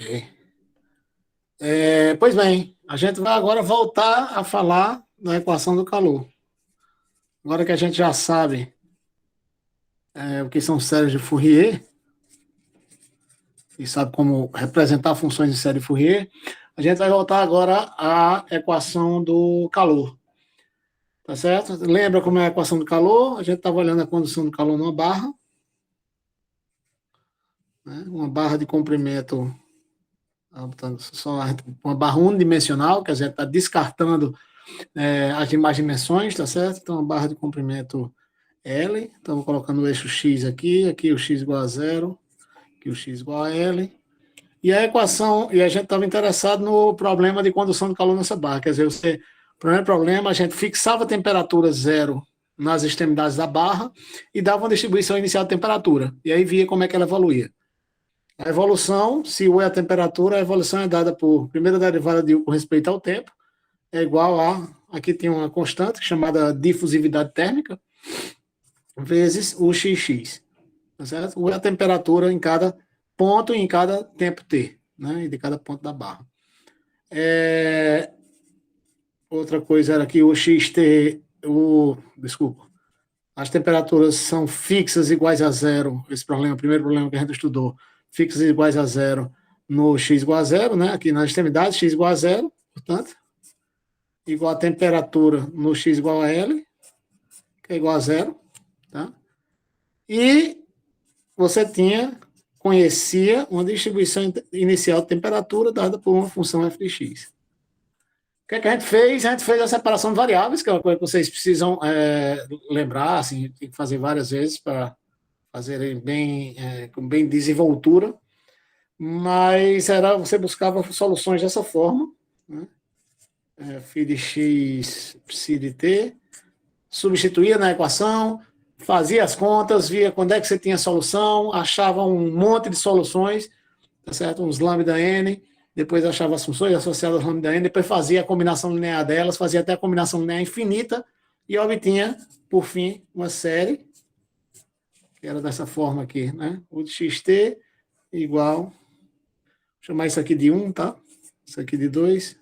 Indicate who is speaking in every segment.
Speaker 1: Ok. Pois bem, a gente vai agora voltar a falar da equação do calor. Agora que a gente já sabe o que são séries de Fourier e sabe como representar funções de série de Fourier, a gente vai voltar agora à equação do calor. Tá certo? Lembra como é a equação do calor? A gente estava olhando a condução do calor numa barra, né? Uma barra de comprimento, só uma barra unidimensional, que a gente está descartando as demais dimensões, tá certo? Então, a barra de comprimento L, então colocando o eixo X aqui, aqui o X igual a zero, aqui o X igual a L. E a equação, e a gente estava interessado no problema de condução de calor nessa barra, quer dizer, o primeiro problema, a gente fixava a temperatura zero nas extremidades da barra e dava uma distribuição inicial de temperatura, e aí via como é que ela evoluía. A evolução, se U é a temperatura, a evolução é dada por primeira derivada de U com respeito ao tempo, é igual a, aqui tem uma constante chamada difusividade térmica, vezes o xx, tá certo? Ou é a temperatura em cada ponto e em cada tempo t, né? E de cada ponto da barra. Outra coisa era que o xt, desculpa, as temperaturas são fixas iguais a zero, esse problema, o primeiro problema que a gente estudou, fixas iguais a zero no x igual a zero, né? Aqui na extremidade, x igual a zero, portanto, igual a temperatura no x igual a L, que é igual a zero, tá? E você conhecia uma distribuição inicial de temperatura dada por uma função f de x. O que, é que a gente fez? A gente fez a separação de variáveis, que é uma coisa que vocês precisam lembrar, assim, tem que fazer várias vezes para fazerem bem, com bem desenvoltura, mas você buscava soluções dessa forma, né? Φ de x, psi de t, substituía na equação, fazia as contas, via quando é que você tinha solução, achava um monte de soluções, tá certo? Uns lambda n, depois achava as funções associadas ao lambda n, depois fazia a combinação linear delas, fazia até a combinação linear infinita e obtinha, por fim, uma série, que era dessa forma aqui, né? O de xt igual, vou chamar isso aqui de 1, tá? Isso aqui de 2,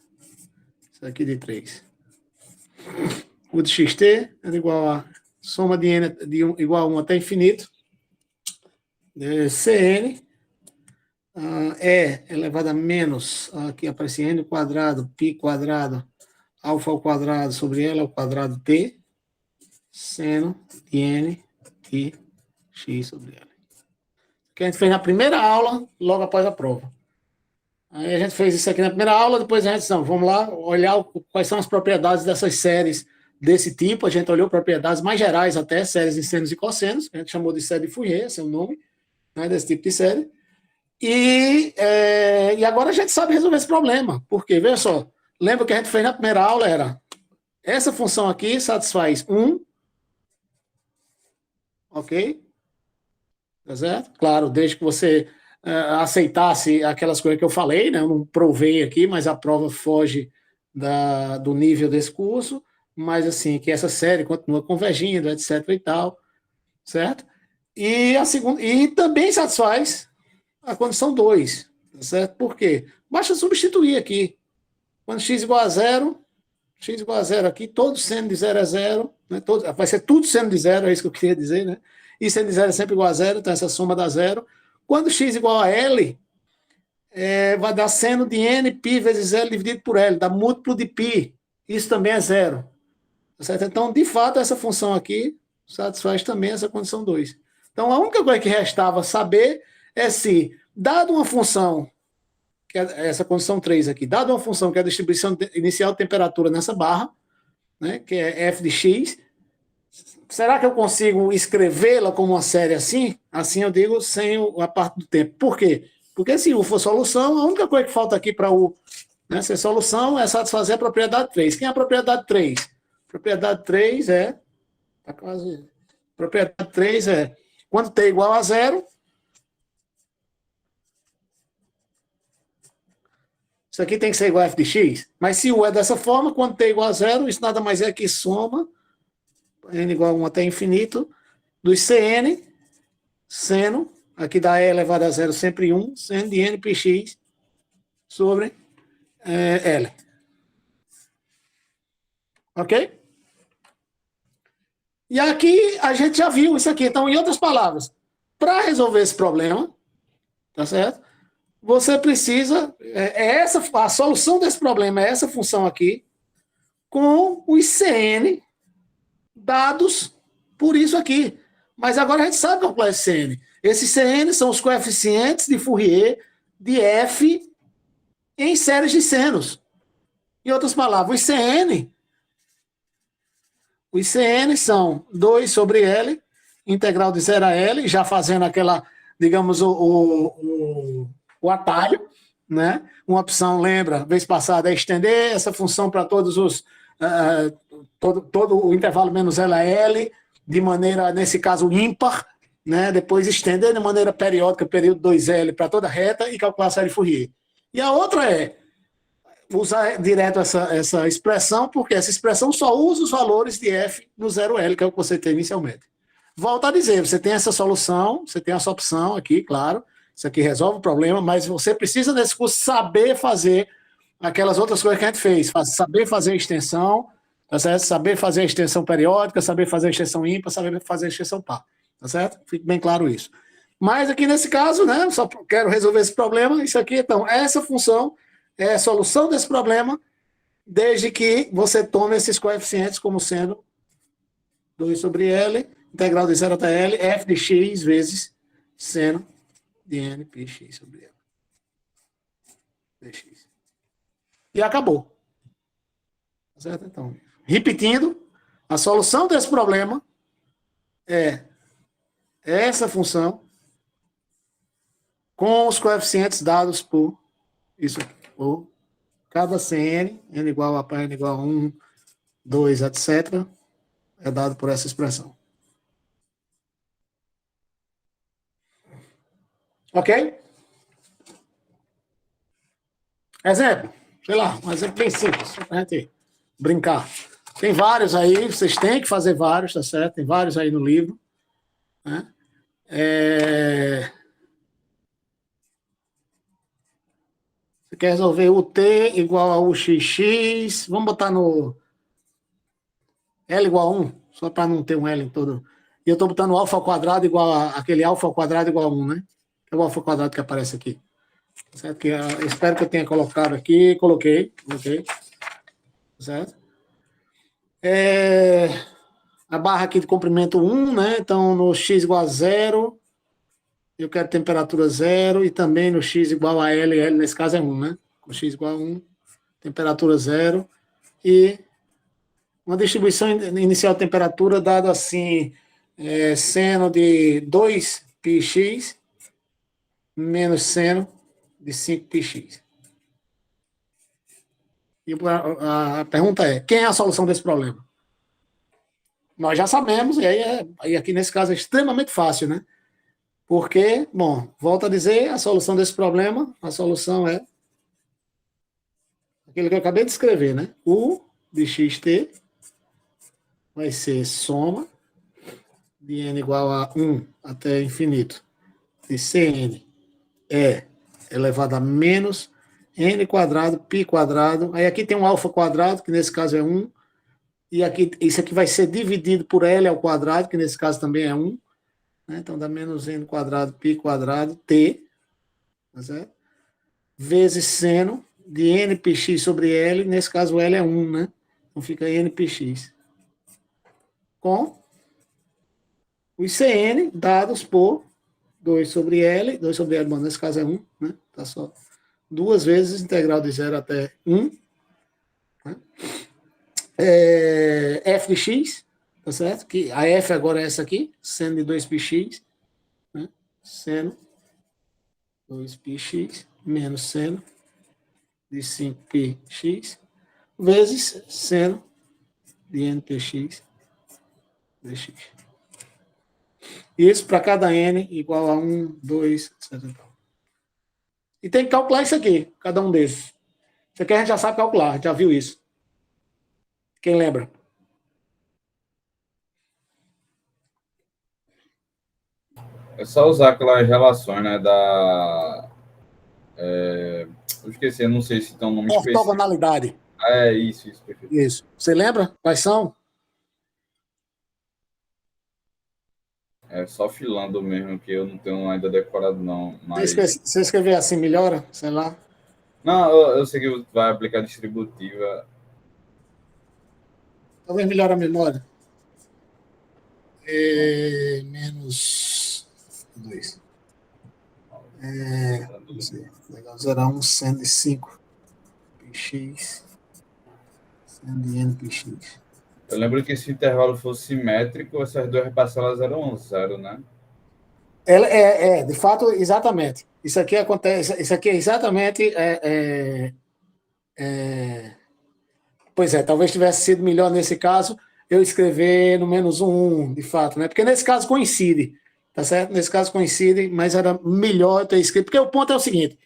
Speaker 1: isso aqui de 3. O de xt é igual a soma de n igual a 1 até infinito, Cn elevado a menos, aqui aparece n quadrado, pi quadrado, alfa ao quadrado sobre L ao quadrado t, seno de n e x sobre L. Que a gente fez na primeira aula, logo após a prova. Aí a gente fez isso aqui na primeira aula, depois a gente, vamos lá, olhar quais são as propriedades dessas séries desse tipo. A gente olhou propriedades mais gerais até, séries em senos e cossenos, a gente chamou de série de Fourier, esse é o nome, né, desse tipo de série. E agora a gente sabe resolver esse problema. Por quê? Veja só, lembra que a gente fez na primeira aula, era essa função aqui satisfaz 1, ok? Tá certo? Claro, desde que você aceitasse aquelas coisas que eu falei, né? Eu não provei aqui, mas a prova foge do nível desse curso, mas assim, que essa série continua convergindo, etc e tal, certo? E, a segunda, e também satisfaz a condição 2, tá certo? Por quê? Basta substituir aqui. Quando x igual a zero, x igual a zero aqui, todo seno de zero é zero, né? Vai ser tudo seno de zero, é isso que eu queria dizer, né? E seno de zero é sempre igual a zero, então essa soma dá zero. Quando x igual a L, vai dar seno de n π vezes L dividido por L, dá múltiplo de π. Isso também é zero. Tá certo? Então, de fato, essa função aqui satisfaz também essa condição 2. Então, a única coisa que restava saber é se, dado uma função, que é essa condição 3 aqui, dado uma função que é a distribuição inicial de temperatura nessa barra, né, que é f de x, será que eu consigo escrevê-la como uma série assim? Assim eu digo, sem a parte do tempo. Por quê? Porque se U for solução, a única coisa que falta aqui para U, né, ser solução é satisfazer a propriedade 3. Quem é a propriedade 3? A propriedade 3 é... Tá quase... A propriedade 3 é quando t igual a zero, isso aqui tem que ser igual a f de x, mas se U é dessa forma, quando t igual a zero, isso nada mais é que soma n igual a 1 até infinito, dos Cn, seno, aqui dá E elevado a zero sempre 1, seno de n πx sobre L. Ok? E aqui a gente já viu isso aqui. Então, em outras palavras, para resolver esse problema, tá certo? Você precisa, a solução desse problema é essa função aqui, com os CN dados por isso aqui. Mas agora a gente sabe calcular esse CN. Esses CN são os coeficientes de Fourier de f em séries de senos. Em outras palavras, os CN são 2 sobre L, integral de 0 a L, já fazendo aquela, digamos, o atalho, né? Uma opção, lembra, vez passada, é estender essa função para todos os todo o intervalo menos L a L, de maneira, nesse caso, ímpar, né? Depois estender de maneira periódica, período 2L para toda a reta e calcular a série Fourier. E a outra é usar direto essa expressão, porque essa expressão só usa os valores de f no 0L, que é o que você tem inicialmente. Volto a dizer, você tem essa solução, você tem essa opção aqui, claro, isso aqui resolve o problema, mas você precisa nesse curso saber fazer aquelas outras coisas que a gente fez, saber fazer a extensão, tá certo? Saber fazer a extensão periódica, saber fazer a extensão ímpar, saber fazer a extensão par, tá certo? Fique bem claro isso. Mas aqui nesse caso, né, só quero resolver esse problema, isso aqui, então, essa função é a solução desse problema, desde que você tome esses coeficientes como sendo 2 sobre L, integral de 0 até L, f de x vezes seno de n πx sobre L. Dx. E acabou. Certo? Então, repetindo, a solução desse problema é essa função com os coeficientes dados por isso aqui, por cada Cn, n igual a π, n igual a 1, 2, etc., é dado por essa expressão. Ok? Exemplo, sei lá, um exemplo bem simples, para a gente brincar. Tem vários aí, vocês têm que fazer vários, tá certo? Tem vários aí no livro. Né? Você quer resolver o t igual a uxx, vamos botar no L igual a 1, só para não ter um L em todo. E eu estou botando alfa ao quadrado igual a aquele alfa ao quadrado igual a 1, né? É o alfa ao quadrado que aparece aqui. Certo? Que, espero que eu tenha colocado aqui. Coloquei. Certo? A barra aqui de comprimento 1, né? Então, no x igual a 0, eu quero temperatura 0, e também no x igual a L, L nesse caso é 1, né? Com x igual a 1, temperatura 0, e uma distribuição inicial de temperatura dada assim, seno de 2πx menos seno de 5πx. E a pergunta é, quem é a solução desse problema? Nós já sabemos, e aí aqui nesse caso é extremamente fácil, né? Porque, bom, volto a dizer, a solução desse problema, a solução é aquilo que eu acabei de escrever, né? U de xt vai ser soma de n igual a 1 até infinito de Cn elevado a menos n quadrado, π quadrado. Aí aqui tem um alfa quadrado, que nesse caso é 1. E aqui, isso aqui vai ser dividido por L ao quadrado, que nesse caso também é 1. Né? Então dá menos n quadrado, π quadrado, t. Tá certo? Vezes seno de npx sobre L. Nesse caso L é 1, né? Então fica npx. Com os Cn dados por 2 sobre L. 2 sobre L, bom, nesse caso é 1, né? Tá só. 2 vezes integral de 0 até 1. Né? F de x, tá certo? Que a F agora é essa aqui, seno de 2πx, né? Seno 2πx menos seno de 5πx vezes seno de npx dx. Isso para cada n igual a 1, 2, etc. E tem que calcular isso aqui, cada um desses. Isso aqui a gente já sabe calcular, já viu isso. Quem lembra?
Speaker 2: É só usar aquelas relações, né, da Eu esqueci, eu não sei se tem um nome específico.
Speaker 1: Ortogonalidade.
Speaker 2: Isso, perfeito.
Speaker 1: Isso. Você lembra quais são?
Speaker 2: É só filando mesmo, que eu não tenho ainda decorado, não. Mas...
Speaker 1: Você escrever assim, melhora? Sei lá.
Speaker 2: Não, eu sei que vai aplicar distributiva.
Speaker 1: Talvez melhore a memória. Menos 2. Não sei. Legal, 0,1 seno de 5 px. Seno de n px.
Speaker 2: Eu lembro que se o intervalo fosse simétrico, essas duas parcelas eram 0, né?
Speaker 1: De fato, exatamente. Isso aqui acontece, isso aqui é exatamente. Pois é, talvez tivesse sido melhor nesse caso eu escrever no menos um, de fato, né? Porque nesse caso coincide, tá certo? Nesse caso coincide, mas era melhor eu ter escrito, porque o ponto é o seguinte: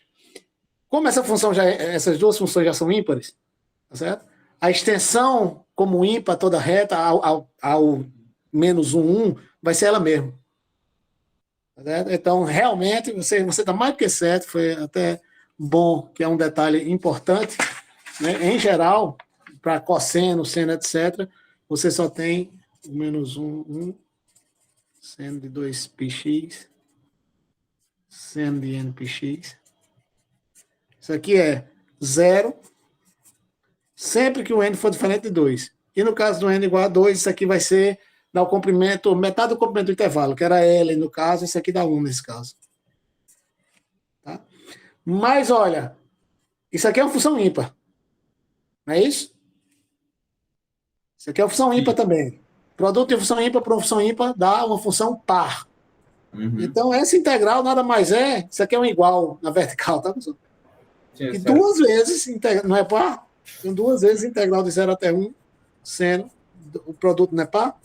Speaker 1: como essas duas funções já são ímpares, tá certo? A extensão como ímpar toda reta ao menos um vai ser ela mesma. Então, realmente, você está mais do que certo, foi até bom, que é um detalhe importante, né? Em geral, para cosseno, seno, etc., você só tem o menos 1, seno de 2πx, seno de nπx. Isso aqui é 0, sempre que o n for diferente de 2. E no caso do n igual a 2, isso aqui vai ser dar o comprimento, metade do comprimento do intervalo, que era L no caso, isso aqui dá 1 nesse caso. Tá? Mas, olha, isso aqui é uma função ímpar. Não é isso? Isso aqui é uma função ímpar também. Produto de função ímpar por uma função ímpar dá uma função par. Então, essa integral nada mais é... Isso aqui é um igual na vertical, tá, pessoal? E duas vezes, não é par? Então, duas vezes integral de 0 até 1, seno, o produto não é par?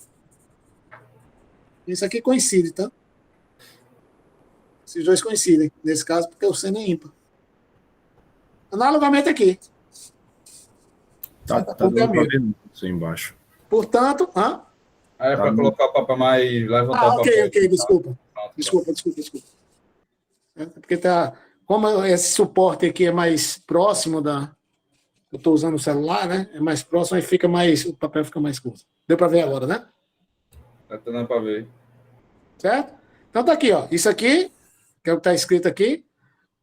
Speaker 1: Isso aqui coincide, tá? Esses dois coincidem, nesse caso, porque o seno é ímpar. Analogamente aqui.
Speaker 3: Tá dando para ver isso aí embaixo.
Speaker 1: Portanto,
Speaker 2: É para colocar o papel mais... levantar o papel.
Speaker 1: Ok, desculpa. Desculpa. É porque como esse suporte aqui é mais próximo eu estou usando o celular, né? É mais próximo, aí o papel fica mais curto. Deu para ver agora, né?
Speaker 2: Tá dando para ver.
Speaker 1: Certo? Então tá aqui, ó. Isso aqui, que é o que está escrito aqui,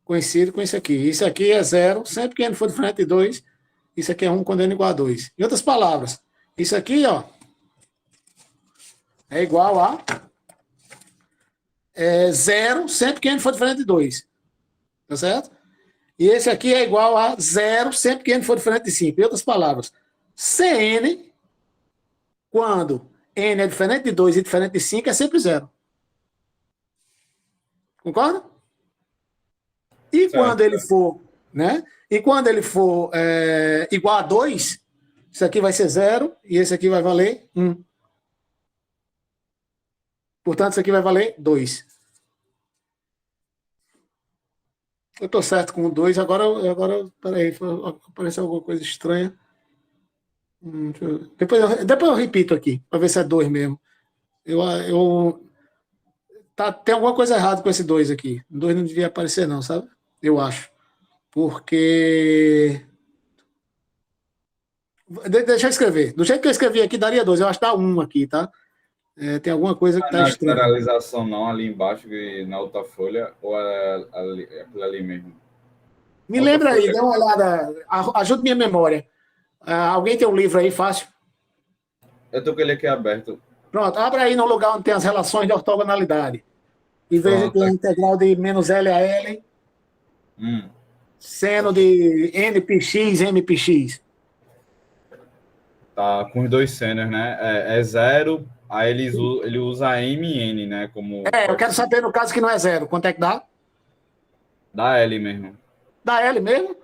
Speaker 1: coincide com isso aqui. Isso aqui é 0, sempre que n for diferente de 2. Isso aqui é 1 quando n igual a 2. Em outras palavras, isso aqui, ó, é igual a 0 sempre que n for diferente de 2. Tá certo? E esse aqui é igual a 0 sempre que n for diferente de 5. Em outras palavras, Cn, quando n é diferente de 2 e diferente de 5, é sempre 0. Concorda? E quando ele for, né? E quando ele for igual a 2, isso aqui vai ser 0 e esse aqui vai valer 1. Portanto, isso aqui vai valer 2. Eu estou certo com o 2, agora peraí, apareceu alguma coisa estranha. Depois eu repito aqui, para ver se é 2 mesmo. Tem alguma coisa errada com esse 2 aqui. O 2 não devia aparecer não, sabe? Eu acho. Porque... Deixa eu escrever. Do jeito que eu escrevi aqui, daria 2. Eu acho que dá 1 aqui, tá? Tem alguma coisa que está estranha.
Speaker 2: Não é generalização não, ali embaixo, na outra folha, ou é aquilo ali mesmo?
Speaker 1: Me lembra aí, dê uma olhada. Ajude minha memória. Alguém tem um livro aí, fácil?
Speaker 2: Eu estou com ele aqui aberto.
Speaker 1: Pronto, abre aí no lugar onde tem as relações de ortogonalidade. Em vez de ter a integral de menos L a L, seno de npx, mpx.
Speaker 2: Tá, com os dois senos, né? É 0, aí ele usa M e N, né? Como...
Speaker 1: eu quero saber no caso que não é 0. Quanto é que dá?
Speaker 2: Dá L mesmo.
Speaker 1: Dá L mesmo?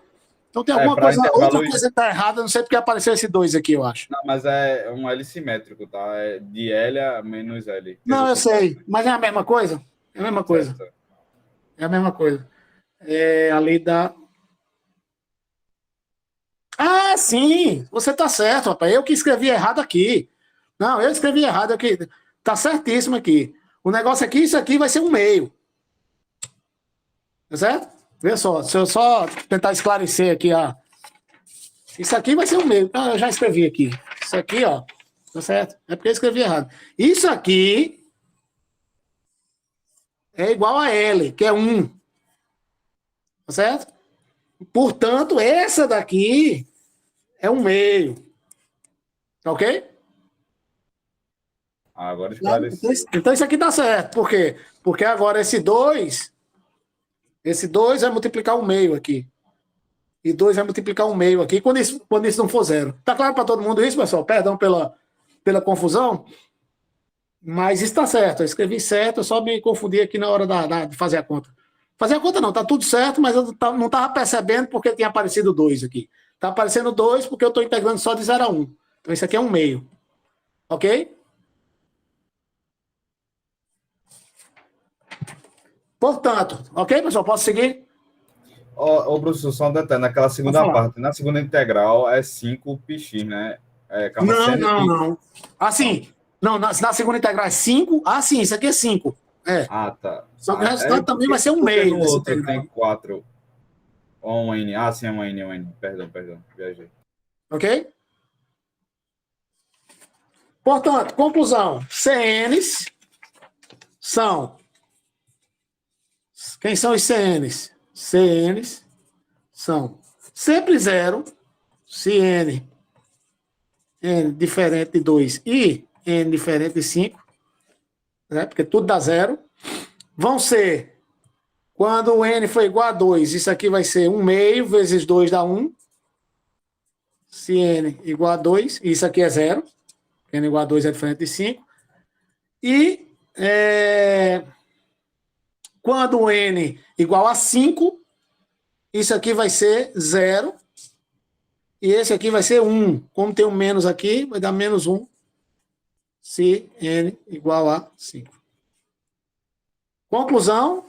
Speaker 1: Então tem alguma coisa, outra coisa que está errada, não sei porque apareceu esse 2 aqui, eu acho.
Speaker 2: Não, mas é um L simétrico, tá? É de L a menos L.
Speaker 1: Não, eu sei, mas é a mesma coisa? É a mesma coisa. Certo. É a mesma coisa. Ali dá... Ah, sim! Você está certo, rapaz. Eu que escrevi errado aqui. Não, eu escrevi errado aqui. Está certíssimo aqui. O negócio aqui, isso aqui vai ser um meio. Tá certo? Vê só, se eu só tentar esclarecer aqui, ó. Isso aqui vai ser o meio. Ah, eu já escrevi aqui. Isso aqui, ó. Tá certo? É porque eu escrevi errado. Isso aqui é igual a L, que é 1. Tá certo? Portanto, essa daqui é um meio. Tá ok?
Speaker 2: Agora esclareceu.
Speaker 1: Então isso aqui dá certo. Por quê? Porque agora esse 2 vai multiplicar o meio aqui. E 2 vai multiplicar o meio aqui quando isso não for zero. Tá claro para todo mundo isso, pessoal? Perdão pela confusão. Mas está certo, eu escrevi certo, eu só me confundi aqui na hora de fazer a conta. Fazer a conta não, tá tudo certo, mas eu não estava percebendo porque tinha aparecido 2 aqui. Está aparecendo 2 porque eu estou integrando só de 0 a 1. Então isso aqui é um meio. Ok? Portanto, ok, pessoal? Posso seguir?
Speaker 2: Ô, professor, só um detalhe, naquela segunda parte, na segunda integral é 5πx, né? Calma,
Speaker 1: Não. Assim, não, na segunda integral é 5. Ah, sim, isso aqui é 5. É.
Speaker 2: Ah, tá.
Speaker 1: Só que o resultado também vai ser um meio.
Speaker 2: No outro tem 4. Ou um N. Ah, sim, é um N. Perdão, viajei.
Speaker 1: Ok? Portanto, conclusão. CNs são... Quem são os CNs? CNs são sempre 0, se N diferente de 2 e N diferente de 5, né? Porque tudo dá 0. Vão ser, quando o N for igual a 2, isso aqui vai ser 1 meio vezes 2 dá 1. Se N igual a 2, isso aqui é 0. N igual a 2 é diferente de 5. E quando o N igual a 5, isso aqui vai ser 0. E esse aqui vai ser 1. Como tem um menos aqui, vai dar menos 1. Se N igual a 5. Conclusão,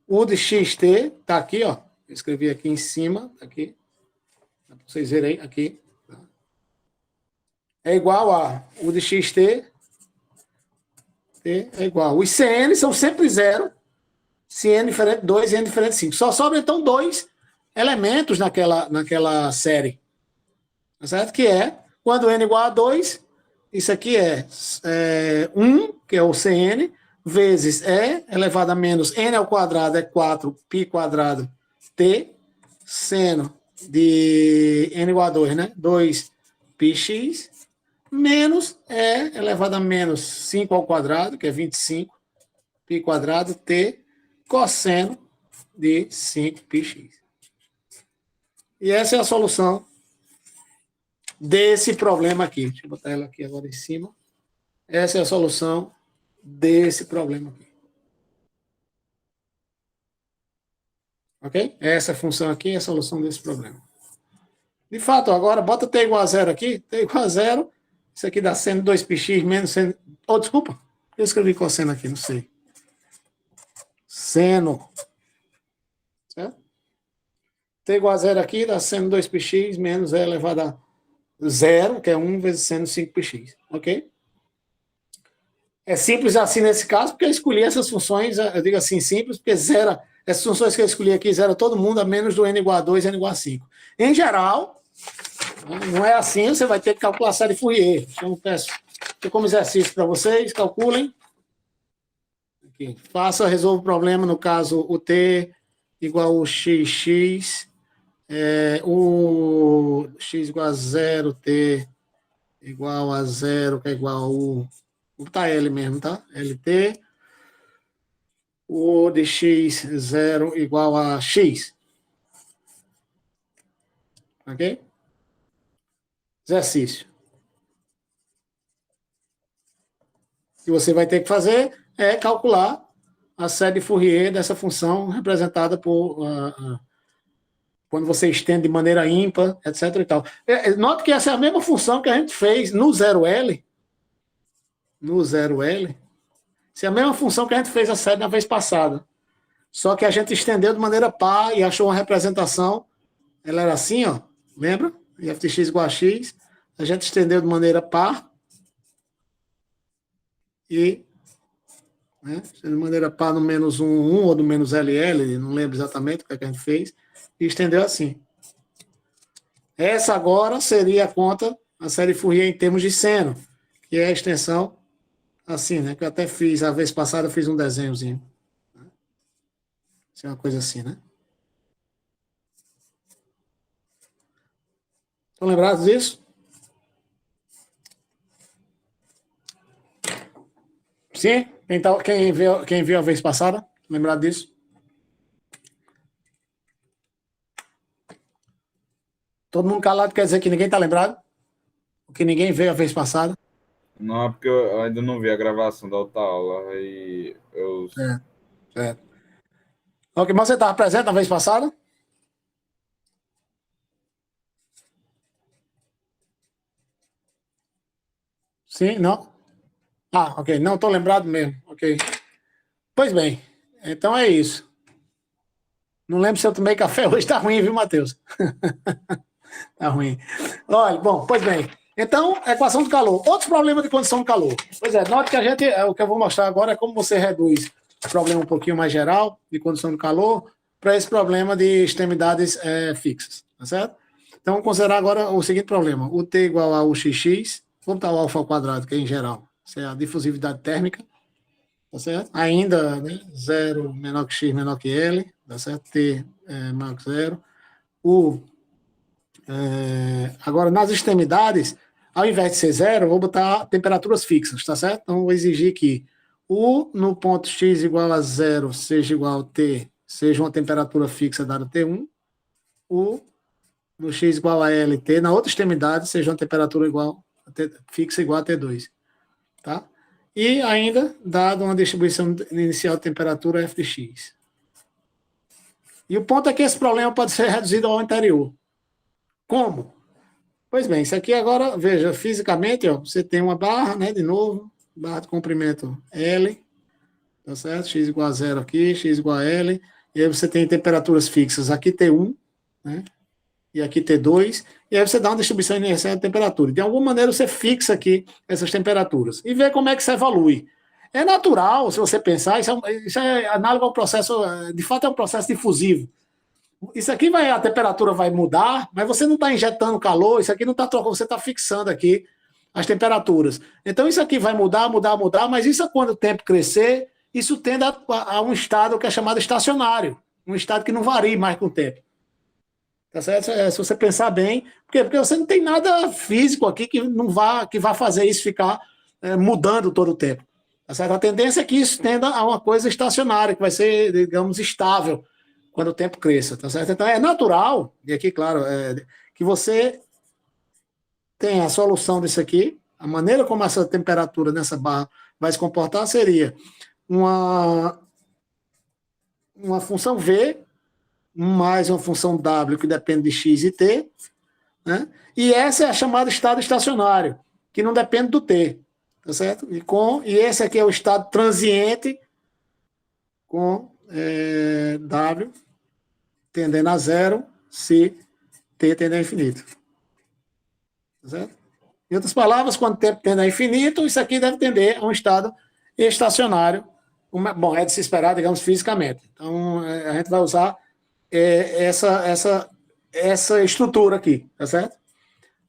Speaker 1: o de xt está aqui, ó. Eu escrevi aqui em cima, aqui. Para vocês verem aqui. É igual a o de xt é igual. Os CN são sempre 0. Se N diferente de 2 e N diferente de 5. Só sobram, então, 2 elementos naquela série. Tá certo? Que é, quando N igual a 2, isso aqui é 1, que é o CN, vezes E elevado a menos N ao quadrado é 4π quadrado T, seno de N igual a 2, né? 2πx, menos E elevado a menos 5 ao quadrado, que é 25, π quadrado T, cosseno de 5πx. E essa é a solução desse problema aqui. Deixa eu botar ela aqui agora em cima. Essa é a solução desse problema aqui. Ok? Essa função aqui é a solução desse problema. De fato, agora, bota t igual a 0 aqui. T igual a 0. Isso aqui dá seno 2πx menos seno... Oh, desculpa. Eu escrevi cosseno aqui, não sei. Seno. Certo? T igual a 0 aqui dá seno 2πx menos E elevado a 0, que é 1 vezes seno 5πx. Ok? É simples assim nesse caso, porque eu escolhi essas funções, eu digo assim, simples, porque zero, essas funções que eu escolhi aqui zero todo mundo, a menos do n igual a 2 e n igual a 5. Em geral, não é assim, você vai ter que calcular a série Fourier. Então, eu peço como exercício para vocês, calculem. Aqui. Resolva o problema, no caso, o t igual a xx, o x igual a 0, t igual a 0, que é igual a u. Vou botar L mesmo, tá? LT. O de x0 igual a x. Ok? Exercício. O que você vai ter que fazer é calcular a série Fourier dessa função representada por... quando você estende de maneira ímpar, etc. e tal. Note que essa é a mesma função que a gente fez no 0L. No 0L. Essa é a mesma função que a gente fez a série na vez passada. Só que a gente estendeu de maneira par e achou uma representação. Ela era assim, ó. Lembra? f de x igual a x. A gente estendeu de maneira par. E né? De maneira pá no menos 1, 1 ou do menos LL, não lembro exatamente o que a gente fez, e estendeu assim. Essa agora seria a conta, a série Fourier em termos de seno, que é a extensão assim, né? Que eu até fiz, a vez passada eu fiz um desenhozinho. Isso é uma coisa assim, né? Estão lembrados disso? Sim? Quem viu a vez passada? Lembrado disso? Todo mundo calado quer dizer que ninguém está lembrado? Que ninguém veio a vez passada?
Speaker 2: Não, é porque eu ainda não vi a gravação da outra aula. Aí eu.
Speaker 1: É. Ok, mas você estava presente na vez passada? Sim, não? Ah, ok. Não estou lembrado mesmo. Ok. Pois bem, então é isso. Não lembro se eu tomei café hoje. Está ruim, viu, Matheus? Tá ruim. Olha, bom, pois bem. Então, equação do calor. Outros problemas de condição de calor. Pois é, note que o que eu vou mostrar agora é como você reduz o problema um pouquinho mais geral de condição de calor para esse problema de extremidades fixas, tá certo? Então, vamos considerar agora o seguinte problema. O T igual a UXX, vamos botar o alfa ao quadrado, que é em geral. Isso é a difusividade térmica, tá certo? Ainda, né, 0 menor que x menor que L, tá certo? T maior que 0. Agora, nas extremidades, ao invés de ser 0, eu vou botar temperaturas fixas, tá certo? Então, vou exigir que U no ponto x igual a 0 seja igual a T, seja uma temperatura fixa dada T1. U no x igual a LT, na outra extremidade, seja uma temperatura fixa igual a T2. Tá? E ainda, dado uma distribuição inicial de temperatura f de x. E o ponto é que esse problema pode ser reduzido ao anterior. Como? Pois bem, isso aqui agora, veja, fisicamente, ó, você tem uma barra, né, de novo, barra de comprimento L, tá certo? X igual a 0 aqui, x igual a L, e aí você tem temperaturas fixas, aqui T1, né, e aqui T2, e aí você dá uma distribuição inicial de temperatura. De alguma maneira você fixa aqui essas temperaturas e vê como é que isso evolui. É natural, se você pensar, isso é análogo ao processo, de fato é um processo difusivo. Isso aqui a temperatura vai mudar, mas você não está injetando calor, isso aqui não está trocando, você está fixando aqui as temperaturas. Então isso aqui vai mudar, mas isso quando o tempo crescer, isso tende a um estado que é chamado estacionário, um estado que não varia mais com o tempo. Tá certo? Se você pensar bem, porque você não tem nada físico aqui que vá fazer isso ficar mudando todo o tempo. Tá certo? A tendência é que isso tenda a uma coisa estacionária, que vai ser, digamos, estável quando o tempo cresça, tá certo? Então é natural, e aqui, claro, que você tenha a solução disso aqui, a maneira como essa temperatura nessa barra vai se comportar seria uma função V mais uma função W que depende de x e t, né? E essa é a chamada estado estacionário, que não depende do t, tá certo? E esse aqui é o estado transiente com W tendendo a 0, se t tende a infinito. Tá certo? Em outras palavras, quando o tempo tende a infinito, isso aqui deve tender a um estado estacionário. Bom, é de se esperar, digamos, fisicamente. Então, a gente vai usar essa estrutura aqui, tá certo?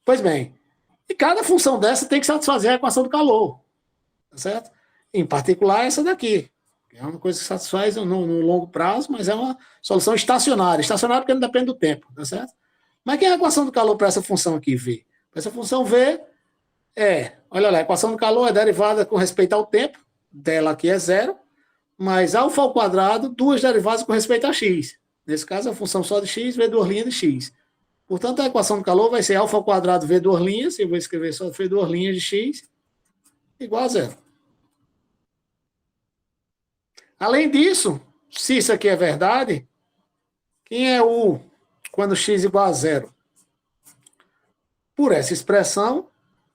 Speaker 1: Pois bem, e cada função dessa tem que satisfazer a equação do calor, tá certo? Em particular, essa daqui. É uma coisa que satisfaz no longo prazo, mas é uma solução estacionária. Estacionária porque não depende do tempo, tá certo? Mas quem é a equação do calor para essa função aqui, V? Essa função V olha lá, a equação do calor é derivada com respeito ao tempo, dela aqui é 0, mais alfa ao quadrado, duas derivadas com respeito a x. Nesse caso, a função só de x, V duas linhas de x. Portanto, a equação do calor vai ser alfa ao quadrado, V duas linhas, eu vou escrever só V duas linhas de x, igual a 0. Além disso, se isso aqui é verdade, quem é U quando x igual a 0? Por essa expressão,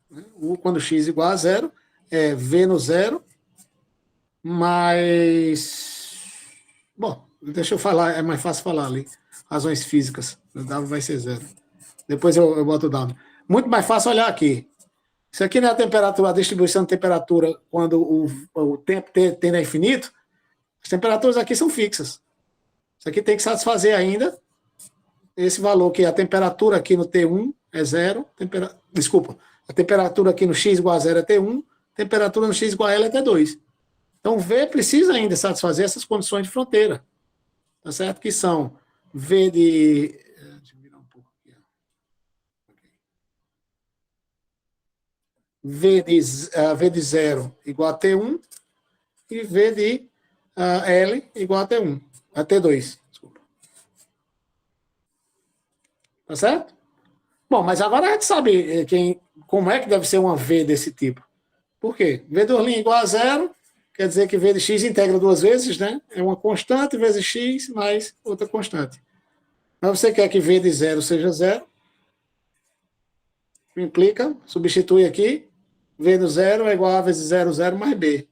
Speaker 1: né, U quando x igual a 0, é V no 0, mais... Bom, deixa eu falar, é mais fácil falar ali. Razões físicas. O W vai ser 0. Depois eu boto o W. Muito mais fácil olhar aqui. Isso aqui não é a temperatura, a distribuição de temperatura quando o tempo tende a infinito. As temperaturas aqui são fixas. Isso aqui tem que satisfazer ainda esse valor, que a temperatura aqui no T1 é 0. Desculpa, a temperatura aqui no x igual a 0 é T1, temperatura no x igual a L é T2. Então, V precisa ainda satisfazer essas condições de fronteira. Tá certo? Que são V de... Deixa eu virar um pouco aqui. V de 0 igual a T1 e V de L igual a T1, a T2. Desculpa. Tá certo? Bom, mas agora a gente sabe como é que deve ser uma V desse tipo. Por quê? V do Orlin igual a 0, quer dizer que V de x integra duas vezes, né? É uma constante vezes x mais outra constante. Mas você quer que V de 0 seja 0. Implica, substitui aqui, V do 0 é igual a vezes 0, 0 mais B.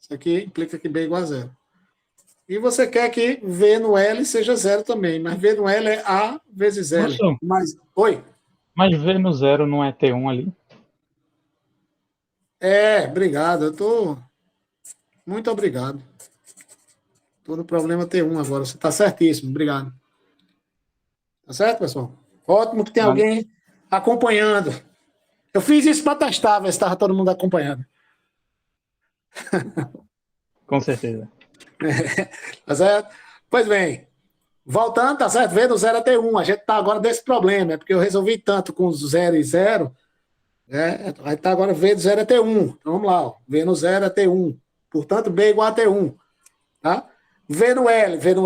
Speaker 1: Isso aqui implica que B é igual a 0. E você quer que V no L seja 0 também, mas V no L é A vezes L. Oi?
Speaker 4: Mas V no 0 não é T1 ali?
Speaker 1: Obrigado. Muito obrigado. Todo problema T1 agora. Você está certíssimo. Obrigado. Tá certo, pessoal? Ótimo que tem alguém acompanhando. Eu fiz isso para testar, ver se estava todo mundo acompanhando.
Speaker 4: Com certeza.
Speaker 1: Tá certo? Pois bem, voltando, tá certo? V do 0 a T1. A gente está agora desse problema, porque eu resolvi tanto com 0 e 0, né? Aí está agora V do 0 a T1. Então vamos lá, ó. V no 0 a T1. Portanto, B igual a T1. Tá? V no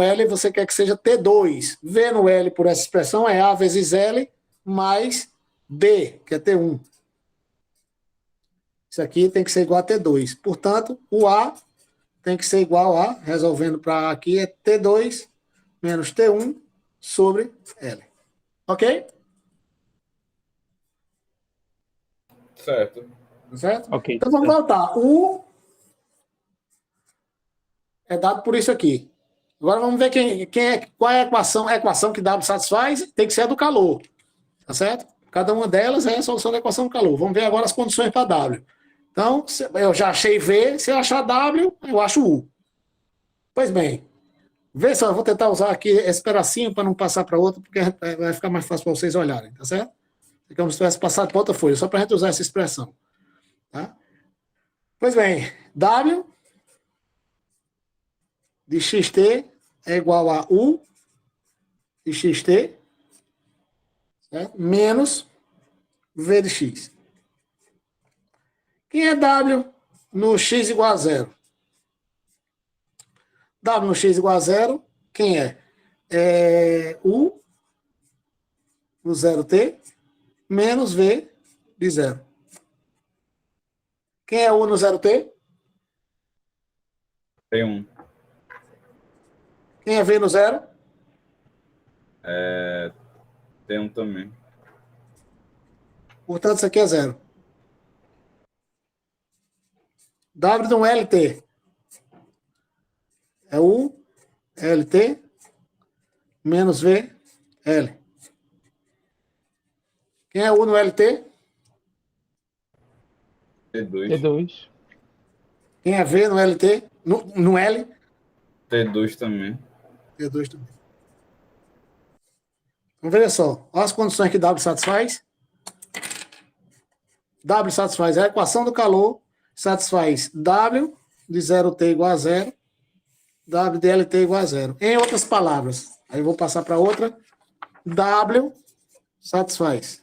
Speaker 1: L você quer que seja T2. V no L por essa expressão é A vezes L mais B, que é T1. Isso aqui tem que ser igual a T2. Portanto, o A tem que ser igual a, resolvendo para aqui, é T2 menos T1 sobre L. Ok?
Speaker 2: Certo.
Speaker 1: Certo?
Speaker 4: Ok.
Speaker 1: Então vamos voltar. U é dado por isso aqui. Agora vamos ver qual é a equação que W satisfaz. Tem que ser a do calor. Tá certo? Cada uma delas é a solução da equação do calor. Vamos ver agora as condições para W. Então, eu já achei V. Se eu achar W, eu acho U. Pois bem. Vê só, eu vou tentar usar aqui esse pedacinho para não passar para outro, porque vai ficar mais fácil para vocês olharem. Tá certo? É como se tivesse passado para outra folha, só para a gente usar essa expressão. Tá? Pois bem. W de xt é igual a U de xt, certo? Menos V de x. Quem é W no x igual a 0? W no x igual a 0, quem é? É U no 0t menos V de 0. Quem é U no 0t?
Speaker 2: T1.
Speaker 1: Quem é V no 0?
Speaker 2: T1 também.
Speaker 1: Portanto, isso aqui é 0. W no LT. É U, LT, menos V, L. Quem é U no LT?
Speaker 2: T2.
Speaker 4: T2.
Speaker 1: Quem é V no LT? No L?
Speaker 2: T2 também.
Speaker 1: T2 também. Então, veja só. Olha as condições que W satisfaz. W satisfaz a equação do calor, satisfaz W de 0T igual a 0, W de LT igual a 0. Em outras palavras, aí eu vou passar para outra. W satisfaz.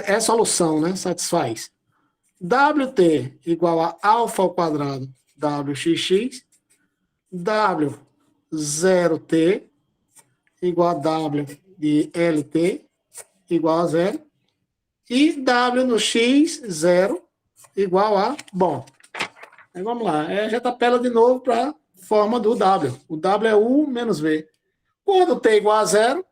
Speaker 1: É solução, né? Satisfaz. WT igual a alfa ao quadrado WXX. W 0T igual a W de LT igual a 0. E W no X, 0, igual a... Bom, aí vamos lá. A gente apela de novo para a forma do W. O W é U menos V. Quando T igual a 0,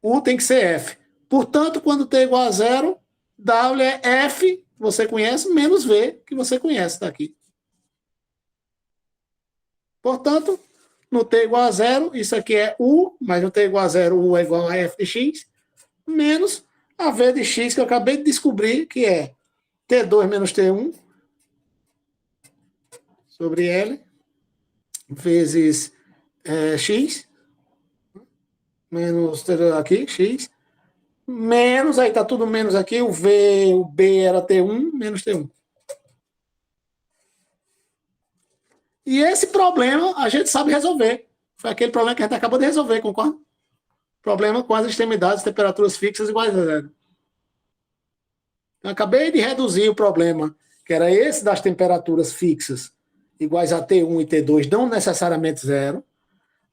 Speaker 1: U tem que ser F. Portanto, quando T igual a 0, W é F, que você conhece, menos V, que você conhece daqui. Portanto, no t igual a zero, isso aqui é u, mas no t igual a zero, u é igual a f de x, menos a v de x, que eu acabei de descobrir, que é t2 menos t1 sobre L, vezes x, menos aqui, x, menos, aí tá tudo menos aqui, o B era T1, menos T1. E esse problema a gente sabe resolver. Foi aquele problema que a gente acabou de resolver, concorda? Problema com as extremidades, temperaturas fixas iguais a zero. Eu acabei de reduzir o problema, que era esse das temperaturas fixas iguais a T1 e T2, não necessariamente zero.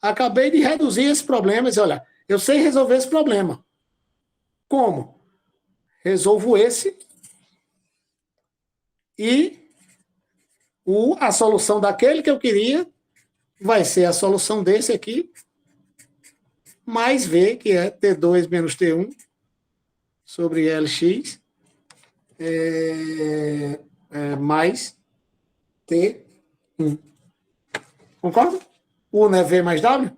Speaker 1: Acabei de reduzir esse problema e dizer, olha, eu sei resolver esse problema. Como? Resolvo esse e a solução daquele que eu queria vai ser a solução desse aqui, mais V, que é T2 menos T1 sobre LX, mais T1. Concorda? U não é V mais W?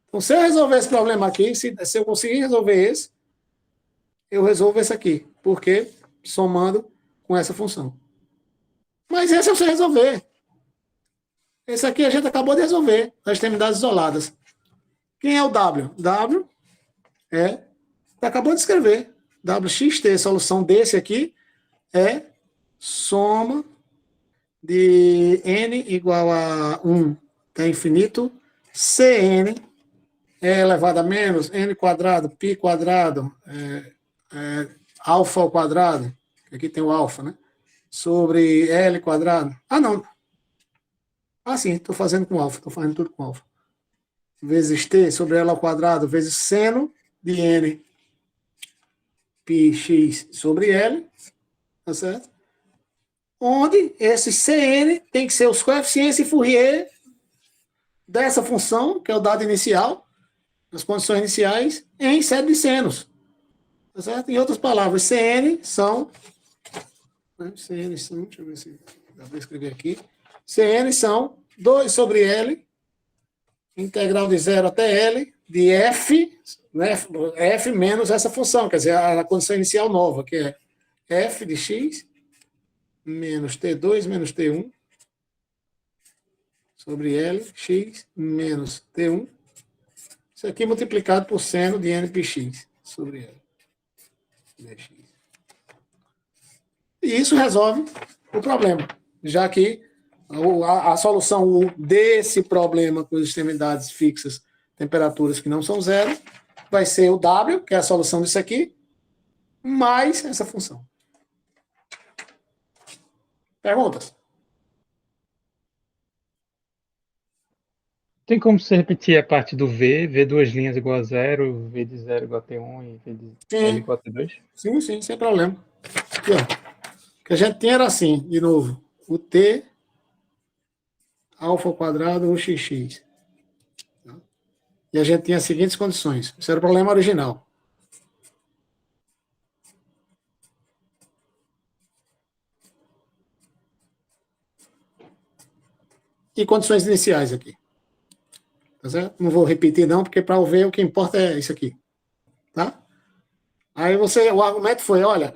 Speaker 1: Então, se eu resolver esse problema aqui, se eu conseguir resolver esse, eu resolvo esse aqui. Por quê? Somando com essa função. Mas esse eu sei resolver. Esse aqui a gente acabou de resolver, as extremidades isoladas. Quem é o W? W acabou de escrever. WXT, solução desse aqui, é soma de n igual a 1 até infinito, Cn elevado a menos, n quadrado, π quadrado, alfa ao quadrado, aqui tem o alfa, né? Sobre L quadrado. Ah, não. Ah, sim, estou fazendo com alfa, estou fazendo tudo com alfa. Vezes T sobre L ao quadrado, vezes seno de N πx sobre L, tá certo? Onde esse Cn tem que ser os coeficientes de Fourier dessa função, que é o dado inicial, as condições iniciais, em série de senos. Tá certo? Em outras palavras, Cn são, deixa eu ver se dá para escrever aqui, Cn são 2 sobre L, integral de 0 até L, de f, né, f menos essa função, quer dizer, a condição inicial nova, que é f de x menos T2 menos T1 sobre L, x menos T1. Isso aqui multiplicado por seno de n πx sobre L. Dx. E isso resolve o problema, já que a solução U desse problema com as extremidades fixas, temperaturas que não são zero, vai ser o W, que é a solução disso aqui, mais essa função. Perguntas?
Speaker 4: Tem como você repetir a parte do V duas linhas igual a zero, V de zero igual a T1 e V de L igual a T2?
Speaker 1: Sim, sem problema. Aqui, ó. O que a gente tinha era assim, de novo, o T alfa ao quadrado, o xx. E a gente tinha as seguintes condições. Esse era o problema original. E condições iniciais aqui. Tá certo? Não vou repetir não, porque para ver o que importa é isso aqui. Tá? Aí o argumento foi, olha,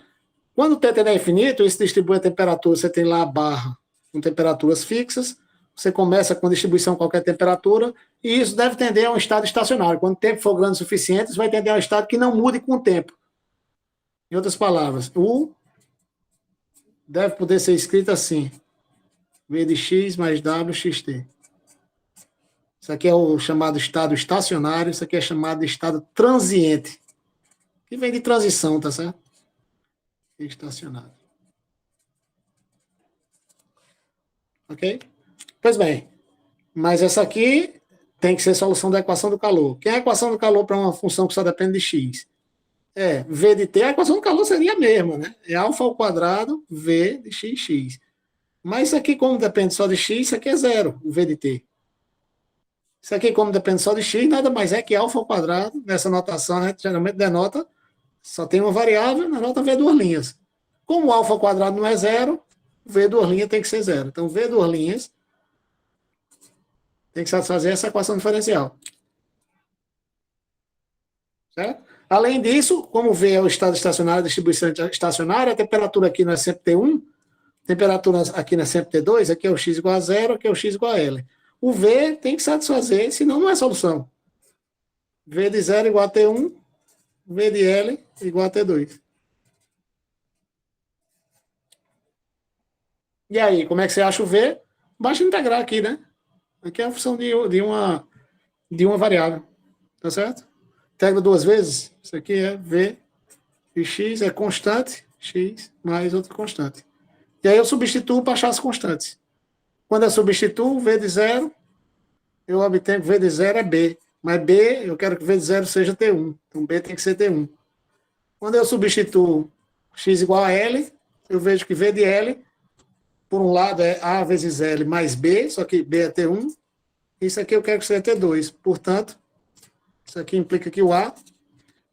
Speaker 1: quando o T tende a infinito, isso distribui a temperatura, você tem lá a barra com temperaturas fixas, você começa com distribuição a qualquer temperatura, e isso deve tender a um estado estacionário. Quando o tempo for grande o suficiente, isso vai tender a um estado que não mude com o tempo. Em outras palavras, U deve poder ser escrito assim, V de x mais W xt. Isso aqui é o chamado estado estacionário, isso aqui é chamado de estado transiente, que vem de transição, tá certo? Estacionário. Ok? Pois bem, mas essa aqui tem que ser solução da equação do calor. Quem é a equação do calor para uma função que só depende de x? V de t, a equação do calor seria a mesma, né? É alfa ao quadrado, V de x. Mas isso aqui, como depende só de x, isso aqui é zero, o V de t. Isso aqui, como depende só de x, nada mais é que alfa ao quadrado. Nessa notação, a gente geralmente denota, só tem uma variável, na nota V duas linhas. Como alfa ao quadrado não é zero, V duas linhas tem que ser zero. Então, V duas linhas tem que satisfazer essa equação diferencial. Certo? Além disso, como V é o estado estacionário, a distribuição estacionária, a temperatura aqui não é sempre T1, temperatura aqui não é sempre T2, aqui é o X igual a zero, aqui é o X igual a L. O V tem que satisfazer, senão não é solução. V de zero igual a T1, V de L igual a T2. E aí, como é que você acha o V? Basta integrar aqui, né? Aqui é a função de uma variável. Tá certo? Integra duas vezes. Isso aqui é V e X é constante, X mais outra constante. E aí eu substituo para achar as constantes. Quando eu substituo V de zero, eu obtenho que V de zero é B. Mas B, eu quero que V de zero seja T1. Então B tem que ser T1. Quando eu substituo X igual a L, eu vejo que V de L, por um lado, é A vezes L mais B, só que B é T1. Isso aqui eu quero que seja T2. Portanto, isso aqui implica que o A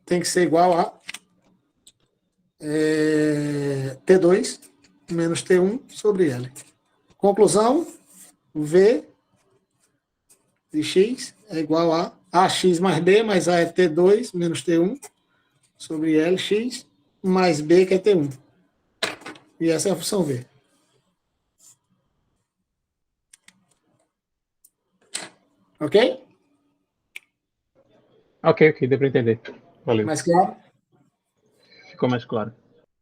Speaker 1: tem que ser igual a T2 menos T1 sobre L. Conclusão, V de X é igual a AX mais B, mais A é T2 menos T1 sobre LX mais B, que é T1. E essa é a função V. Ok?
Speaker 4: Ok, deu para entender. Valeu.
Speaker 1: Mais claro?
Speaker 4: Ficou mais claro.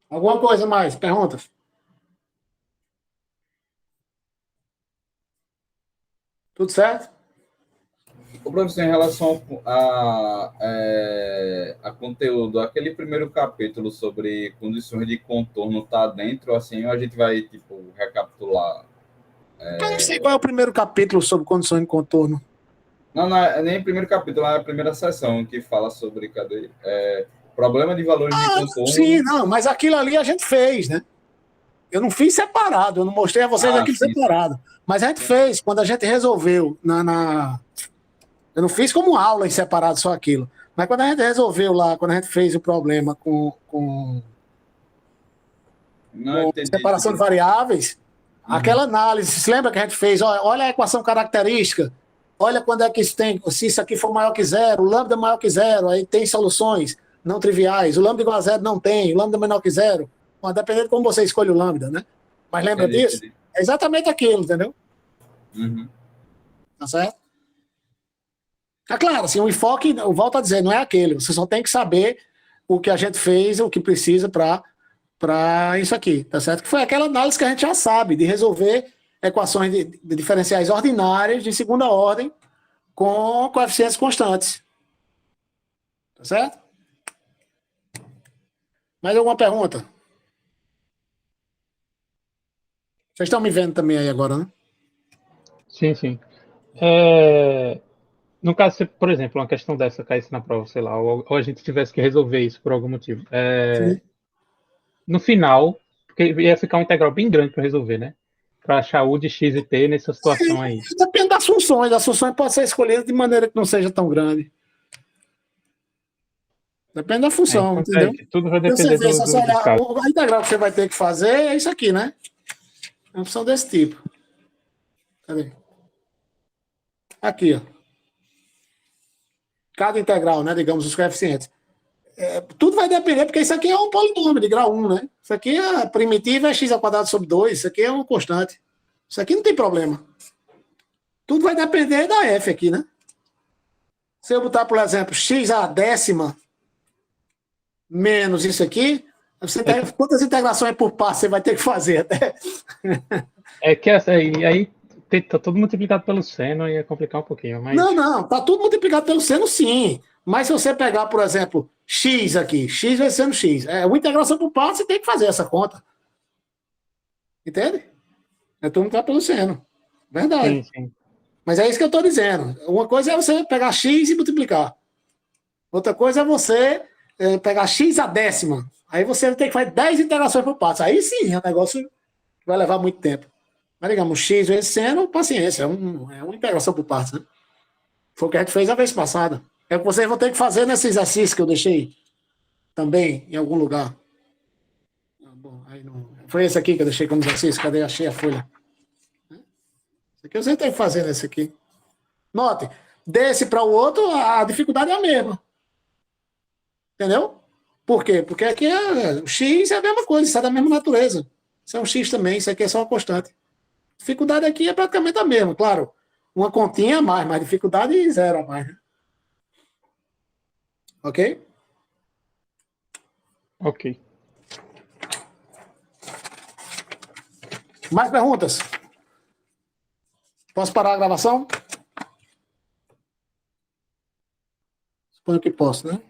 Speaker 1: Alguma coisa mais? Perguntas? Tudo certo?
Speaker 2: O professor, em relação a conteúdo, aquele primeiro capítulo sobre condições de contorno está dentro, assim, ou a gente vai, tipo, recapitular?
Speaker 1: Eu não sei qual é o primeiro capítulo sobre condições de contorno.
Speaker 2: Não é nem o primeiro capítulo, é a primeira seção que fala sobre problema de valores de contorno.
Speaker 1: Sim, não, mas aquilo ali a gente fez, né? Eu não fiz separado, eu não mostrei a vocês aquilo separado. Mas a gente fez, quando a gente resolveu Eu não fiz como aula em separado só aquilo. Mas quando a gente resolveu lá, quando a gente fez o problema com separação de variáveis, aquela análise, se lembra que a gente fez? Olha a equação característica, olha quando é que isso tem, se isso aqui for maior que zero, o lambda maior que zero, aí tem soluções não triviais, o lambda igual a zero não tem, o lambda menor que zero, dependendo de como você escolhe o lambda, né? Mas lembra disso? É exatamente aquilo, entendeu? Tá certo? É claro, assim, o enfoque, eu volto a dizer, não é aquele. Você só tem que saber o que a gente fez, o que precisa para isso aqui, tá certo? Que foi aquela análise que a gente já sabe, de resolver equações de diferenciais ordinárias de segunda ordem com coeficientes constantes. Tá certo? Mais alguma pergunta? Vocês estão me vendo também aí agora, né?
Speaker 4: Sim. No caso, por exemplo, uma questão dessa caísse na prova, sei lá, ou a gente tivesse que resolver isso por algum motivo. No final, porque ia ficar um integral bem grande para resolver, né? Para achar U de X e T nessa situação aí.
Speaker 1: Depende das funções. As funções podem ser escolhidas de maneira que não seja tão grande. Depende da função, entendeu?
Speaker 4: Tudo vai depender do caso.
Speaker 1: A integral que você vai ter que fazer é isso aqui, né? É uma função desse tipo. Cadê? Aqui, ó. Cada integral, né? Digamos, os coeficientes. Tudo vai depender, porque isso aqui é um polinômio de grau 1, né? Isso aqui é primitivo, é x² sobre 2. Isso aqui é uma constante. Isso aqui não tem problema. Tudo vai depender da f aqui, né? Se eu botar, por exemplo, x² menos isso aqui, você tem quantas integrações por passo você vai ter que fazer até?
Speaker 4: É que aí tá tudo multiplicado pelo seno e ia complicar um pouquinho. Mas...
Speaker 1: Não, tá tudo multiplicado pelo seno, sim. Mas se você pegar, por exemplo, x aqui, x vezes seno x, uma integração por partes, você tem que fazer essa conta. Entende? É tudo multiplicado pelo seno. Verdade.
Speaker 4: Sim.
Speaker 1: Mas é isso que eu estou dizendo. Uma coisa é você pegar x e multiplicar. Outra coisa é você pegar x². Aí você tem que fazer 10 integrações por partes. Aí sim, é um negócio que vai levar muito tempo. Mas digamos, x vezes seno, paciência. É uma integração por partes, né? Foi o que a gente fez a vez passada. É o que vocês vão ter que fazer nesse exercício que eu deixei também em algum lugar. Bom, aí não... Foi esse aqui que eu deixei como exercício. Cadê? Achei a folha. Esse aqui você tem que fazer nesse aqui. Note, desse para o outro, a dificuldade é a mesma. Entendeu? Por quê? Porque aqui o X é a mesma coisa, isso é da mesma natureza. Isso é um X também, isso aqui é só uma constante. A dificuldade aqui é praticamente a mesma, claro. Uma continha a mais, mas dificuldade zero a mais. Né? Ok?
Speaker 4: Ok.
Speaker 1: Mais perguntas? Posso parar a gravação? Suponho que posso, né?